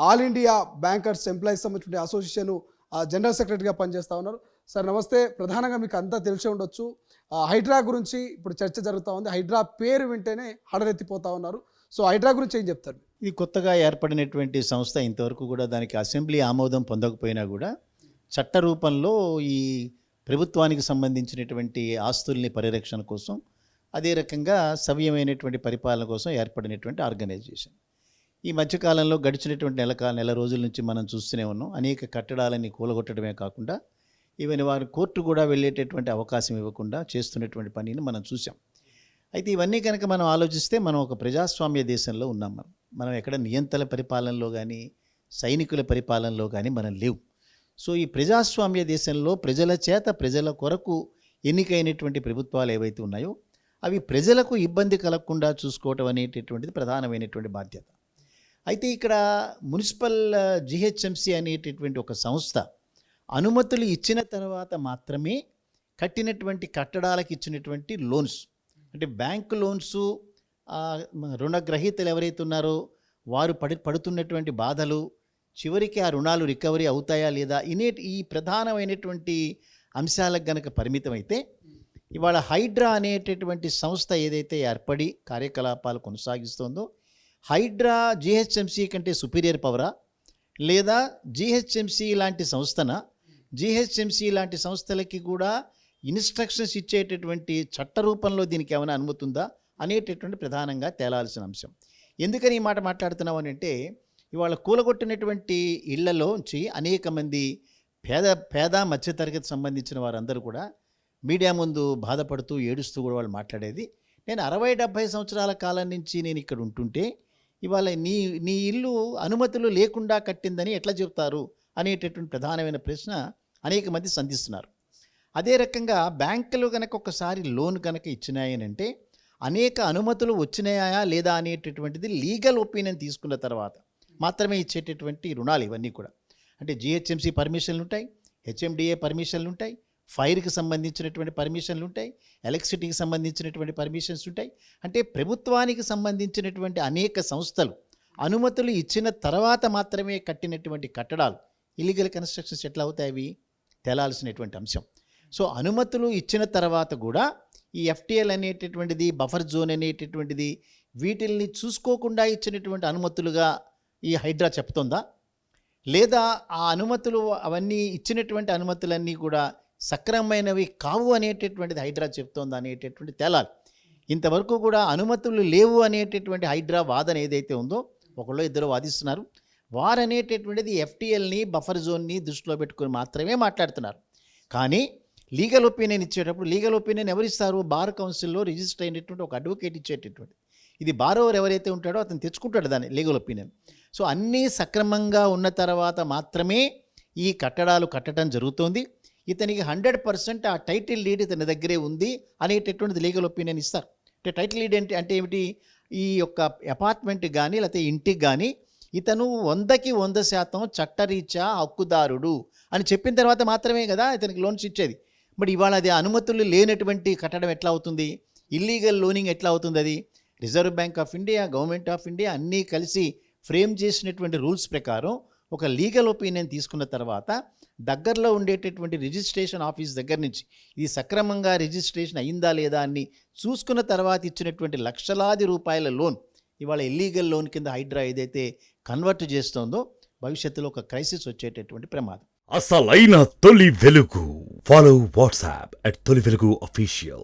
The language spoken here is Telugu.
ఆల్ ఇండియా బ్యాంకర్స్ ఎంప్లాయీస్ సంబంధించిన అసోసియేషన్ జనరల్ సెక్రటరీగా పనిచేస్తూ ఉన్నారు. సార్ నమస్తే. ప్రధానంగా మీకు అంతా తెలిసే ఉండొచ్చు, హైడ్రా గురించి ఇప్పుడు చర్చ జరుగుతూ ఉంది. హైడ్రా పేరు వింటేనే హడరెత్తిపోతూ ఉన్నారు. సో హైడ్రా గురించి ఏం చెప్తారు? ఇది కొత్తగా ఏర్పడినటువంటి సంస్థ. ఇంతవరకు కూడా దానికి అసెంబ్లీ ఆమోదం పొందకపోయినా కూడా చట్ట రూపంలో ఈ ప్రభుత్వానికి సంబంధించినటువంటి ఆస్తుల్ని పరిరక్షణ కోసం, అదే రకంగా సవ్యమైనటువంటి పరిపాలన కోసం ఏర్పడినటువంటి ఆర్గనైజేషన్. ఈ మధ్యకాలంలో గడిచినటువంటి నెల రోజుల నుంచి మనం చూస్తూనే ఉన్నాం. అనేక కట్టడాలని కూలగొట్టడమే కాకుండా ఈవెన్ వారు కోర్టు కూడా వెళ్ళేటటువంటి అవకాశం ఇవ్వకుండా చేస్తున్నటువంటి పనిని మనం చూసాం. అయితే ఇవన్నీ కనుక మనం ఆలోచిస్తే మనం ఒక ప్రజాస్వామ్య దేశంలో ఉన్నాం. మనం ఎక్కడ నియంతల పరిపాలనలో కానీ సైనికుల పరిపాలనలో కానీ మనం లేవు. సో ఈ ప్రజాస్వామ్య దేశంలో ప్రజల చేత ప్రజల కొరకు ఎన్నికైనటువంటి ప్రభుత్వాలు ఏవైతే ఉన్నాయో అవి ప్రజలకు ఇబ్బంది కలగకుండా చూసుకోవటం అనేటటువంటిది ప్రధానమైనటువంటి బాధ్యత. అయితే ఇక్కడ మున్సిపల్ జిహెచ్ఎంసి అనేటటువంటి ఒక సంస్థ అనుమతులు ఇచ్చిన తర్వాత మాత్రమే కట్టినటువంటి కట్టడాలకు ఇచ్చినటువంటి లోన్స్, అంటే బ్యాంకు లోన్సు, రుణగ్రహీతలు ఎవరైతే ఉన్నారో వారు పడుతున్నటువంటి బాధలు, చివరికి ఆ రుణాలు రికవరీ అవుతాయా లేదా ఈ ప్రధానమైనటువంటి అంశాలకు గనక పరిమితమైతే ఇవాళ హైడ్రా అనేటటువంటి సంస్థ ఏదైతే ఏర్పడి కార్యకలాపాలు కొనసాగిస్తుందో, హైడ్రా జిహెచ్ఎంసి కంటే సుపీరియర్ పవరా, లేదా జిహెచ్ఎంసి లాంటి సంస్థన, జిహెచ్ఎంసి లాంటి సంస్థలకి కూడా ఇన్స్ట్రక్షన్స్ ఇచ్చేటటువంటి చట్ట రూపంలో దీనికి ఏమైనా అనుమతి ఉందా అనేటటువంటి ప్రధానంగా తేలాల్సిన అంశం. ఎందుకని ఈ మాట మాట్లాడుతున్నాం అని అంటే, ఇవాళ కూలగొట్టినటువంటి ఇళ్లలోంచి అనేక మంది పేద మధ్యతరగతి సంబంధించిన వారందరూ కూడా మీడియా ముందు బాధపడుతూ ఏడుస్తూ కూడా వాళ్ళు మాట్లాడేది, నేను 60-70 సంవత్సరాల కాలం నుంచి నేను ఇక్కడ ఉంటుంటే ఇవాళ నీ ఇల్లు అనుమతులు లేకుండా కట్టిందని ఎట్లా చెప్తారు అనేటటువంటి ప్రధానమైన ప్రశ్న అనేక మంది సంధిస్తున్నారు. అదే రకంగా బ్యాంకులు కనుక ఒకసారి లోన్ కనుక ఇచ్చినాయనంటే అనేక అనుమతులు వచ్చినాయా లేదా అనేటటువంటిది లీగల్ ఒపీనియన్ తీసుకున్న తర్వాత మాత్రమే ఇచ్చేటటువంటి రుణాలు ఇవన్నీ కూడా. అంటే జిహెచ్ఎంసి పర్మిషన్లు ఉంటాయి, హెచ్ఎండిఏ పర్మిషన్లు ఉంటాయి, ఫైర్కి సంబంధించినటువంటి పర్మిషన్లు ఉంటాయి, ఎలక్ట్రిసిటీకి సంబంధించినటువంటి పర్మిషన్స్ ఉంటాయి. అంటే ప్రభుత్వానికి సంబంధించినటువంటి అనేక సంస్థలు అనుమతులు ఇచ్చిన తర్వాత మాత్రమే కట్టినటువంటి కట్టడాలు ఇల్లీగల్ కన్స్ట్రక్షన్స్ ఎట్లా అవుతాయి అవి తేలాల్సినటువంటి అంశం. సో అనుమతులు ఇచ్చిన తర్వాత కూడా ఈ ఎఫ్టీఎల్ అనేటటువంటిది, బఫర్ జోన్ అనేటటువంటిది, వీటిల్ని చూసుకోకుండా ఇచ్చినటువంటి అనుమతులుగా ఈ హైడ్రా చెప్తుందా, లేదా ఆ అనుమతులు అవన్నీ ఇచ్చినటువంటి అనుమతులన్నీ కూడా సక్రమమైనవి కావు అనేటటువంటిది హైడ్రా చెప్తోందా అనేటటువంటి తేలాలి. ఇంతవరకు కూడా అనుమతులు లేవు అనేటటువంటి హైడ్రా వాదన ఏదైతే ఉందో, ఒకళ్ళు ఇద్దరు వాదిస్తున్నారు, వారనేటటువంటిది ఎఫ్టీఎల్ని బఫర్ జోన్ని దృష్టిలో పెట్టుకుని మాత్రమే మాట్లాడుతున్నారు. కానీ లీగల్ ఒపీనియన్ ఇచ్చేటప్పుడు లీగల్ ఒపీనియన్ ఎవరిస్తారు? బార్ కౌన్సిల్లో రిజిస్టర్ అయినటువంటి ఒక అడ్వకేట్ ఇచ్చేటటువంటి, ఇది బారోవర్ ఎవరైతే ఉంటాడో అతను తెచ్చుకుంటాడు దాన్ని లీగల్ ఒపీనియన్. సో అన్నీ సక్రమంగా ఉన్న తర్వాత మాత్రమే ఈ కట్టడాలు కట్టడం జరుగుతుంది. ఇతనికి 100% ఆ టైటిల్ లీడ్ ఇతని దగ్గరే ఉంది అనేటటువంటిది లీగల్ ఒపీనియన్ ఇస్తారు. అంటే టైటిల్ లీడ్ అంటే ఏమిటి? ఈ యొక్క అపార్ట్మెంట్కి కానీ లేకపోతే ఇంటికి కానీ ఇతను 100కి 100% చట్టరీత్యా హక్కుదారుడు అని చెప్పిన తర్వాత మాత్రమే కదా ఇతనికి లోన్స్ ఇచ్చేది. బట్ ఇవాళ అది అనుమతులు లేనటువంటి కట్టడం ఎట్లా అవుతుంది? ఇల్లీగల్ లోనింగ్ ఎట్లా అవుతుంది? అది reserve bank of India, government of India అన్నీ కలిసి ఫ్రేమ్ చేసినటువంటి రూల్స్ ప్రకారం ఒక లీగల్ ఒపీనియన్ తీసుకున్న తర్వాత దగ్గరలో ఉండేటటువంటి రిజిస్ట్రేషన్ ఆఫీస్ దగ్గర నుంచి ఇది సక్రమంగా రిజిస్ట్రేషన్ అయిందా లేదా అని చూసుకున్న తర్వాత ఇచ్చినటువంటి లక్షలాది రూపాయల లోన్ ఇవాళ ఇల్లీగల్ లోన్ కింద హైడ్రా ఏదైతే కన్వర్ట్ చేస్తోందో భవిష్యత్తులో ఒక క్రైసిస్ వచ్చేటటువంటి ప్రమాదం. అసలైన తొలి వెలుగు. ఫాలో వాట్సాప్ @తొలి వెలుగు official.